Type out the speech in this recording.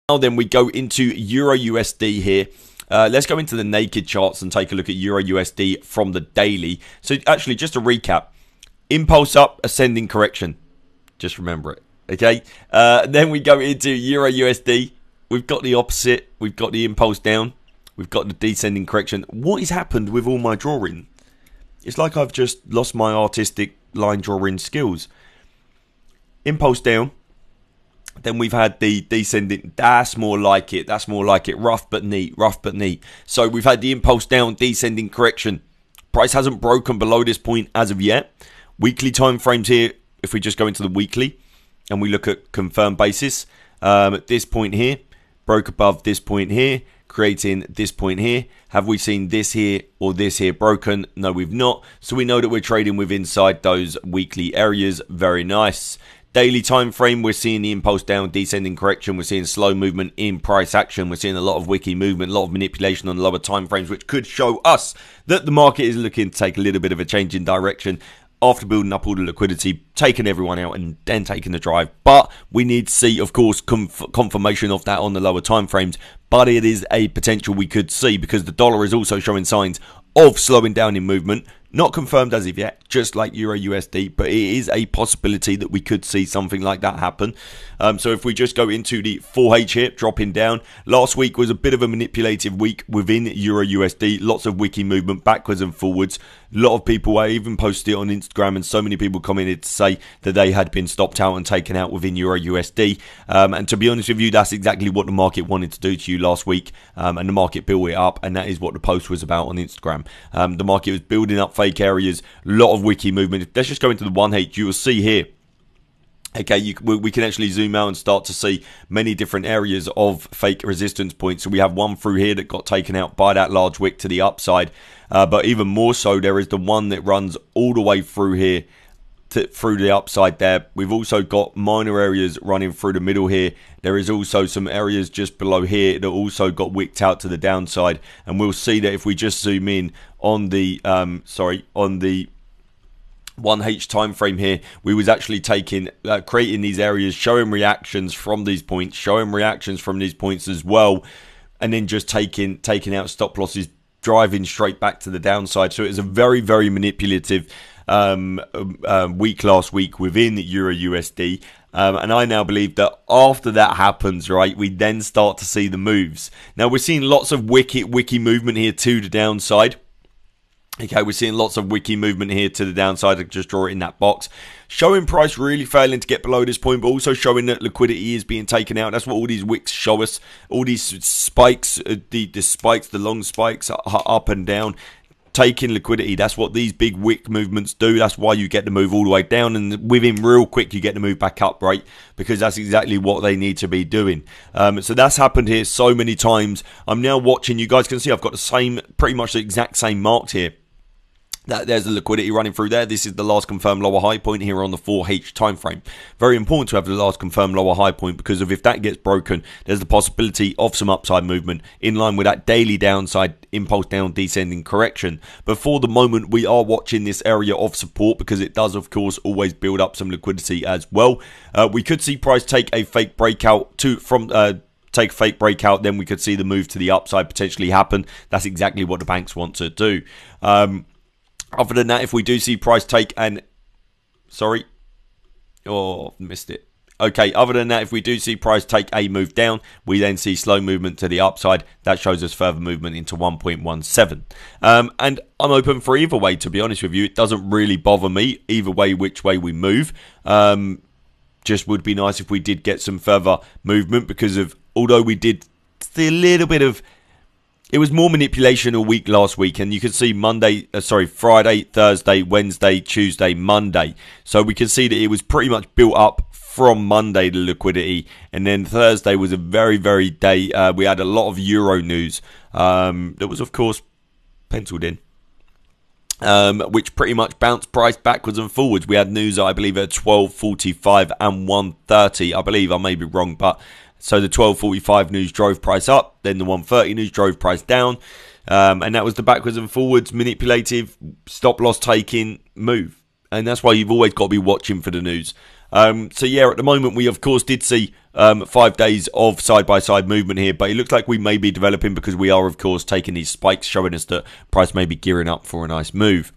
Now then we go into Euro USD here. Let's go into the naked charts and take a look at Euro USD from the daily. So actually, just to recap, impulse up, ascending correction. Just remember it, okay? Then we go into Euro USD. We've got the opposite. We've got the impulse down. We've got the descending correction. What has happened with all my drawing? It's like I've just lost my artistic line drawing skills. Impulse down. Then we've had the descending. That's more like it. That's more like it. Rough but neat. Rough but neat. So we've had the impulse down, descending correction. Price hasn't broken below this point as of yet. Weekly time frames here. If we just go into the weekly and we look at confirmed basis, at this point here, broke above this point here, creating this point here. Have we seen this here or this here broken? No, we've not. So we know that we're trading with inside those weekly areas. Very nice. Daily time frame, we're seeing the impulse down, descending correction. We're seeing slow movement in price action. We're seeing a lot of wiki movement, a lot of manipulation on lower time frames, which could show us that the market is looking to take a little bit of a change in direction after building up all the liquidity, taking everyone out and then taking the drive. But we need to see, of course, confirmation of that on the lower time frames. But it is a potential we could see because the dollar is also showing signs of slowing down in movement. Not confirmed as of yet, just like Euro USD, but it is a possibility that we could see something like that happen. So if we just go into the 4H here, dropping down. Last week was a bit of a manipulative week within Euro USD. Lots of wiki movement backwards and forwards. A lot of people, I even posted it on Instagram, and so many people commented to say that they had been stopped out and taken out within Euro USD. And to be honest with you, that's exactly what the market wanted to do to you last week. And the market built it up, and that is what the post was about on Instagram. The market was building up fake areas, a lot of wiki movement. Let's just go into the 1H. You will see here, okay, we can actually zoom out and start to see many different areas of fake resistance points. So we have one through here that got taken out by that large wick to the upside. But even more so, there is the one that runs all the way through here through the upside there. We've also got minor areas running through the middle here. There is also some areas just below here that also got wicked out to the downside, and we'll see that if we just zoom in on the on the 1H time frame here, we was actually creating these areas, showing reactions from these points, as well, and then just taking out stop losses, driving straight back to the downside. So it was a very, very manipulative week last week within Euro USD, and I now believe that after that happens, right, we then start to see the moves. Now we're seeing lots of wiki movement here to the downside. Okay, we're seeing lots of wiki movement here to the downside. I just draw it in that box, showing price really failing to get below this point, but also showing that liquidity is being taken out. That's what all these wicks show us. All these spikes, the long spikes up and down, taking liquidity. That's what these big wick movements do. That's why you get the move all the way down, and with him real quick you get the move back up, right? Because that's exactly what they need to be doing. So that's happened here so many times. I'm now watching. You guys can see I've got the same, pretty much the exact same marks here. There's the liquidity running through there. This is the last confirmed lower high point here on the 4H time frame. Very important to have the last confirmed lower high point, because if that gets broken, there's the possibility of some upside movement in line with that daily downside impulse down descending correction. But for the moment, we are watching this area of support because it does, of course, always build up some liquidity as well. We could see price take a fake breakout take a fake breakout, then we could see the move to the upside potentially happen. That's exactly what the banks want to do. Other than that, if we do see price take missed it. Okay, other than that, if we do see price take a move down, we then see slow movement to the upside. That shows us further movement into 1.17. And I'm open for either way, to be honest with you. It doesn't really bother me either way, which way we move. Just would be nice if we did get some further movement, because although we did see a little bit of, it was more manipulation all week last week, and you can see Friday, Thursday, Wednesday, Tuesday, Monday. So we can see that it was pretty much built up from Monday, the liquidity, and then Thursday was a very, very day. We had a lot of Euro news that was, of course, penciled in, which pretty much bounced price backwards and forwards. We had news, I believe, at 12:45 and 1:30. I believe, I may be wrong, but so the 12:45 news drove price up, then the 1:30 news drove price down, and that was the backwards and forwards manipulative stop loss taking move. And that's why you've always got to be watching for the news. So yeah, at the moment we of course did see 5 days of side-by-side movement here, but it looks like we may be developing because we are of course taking these spikes, showing us that price may be gearing up for a nice move.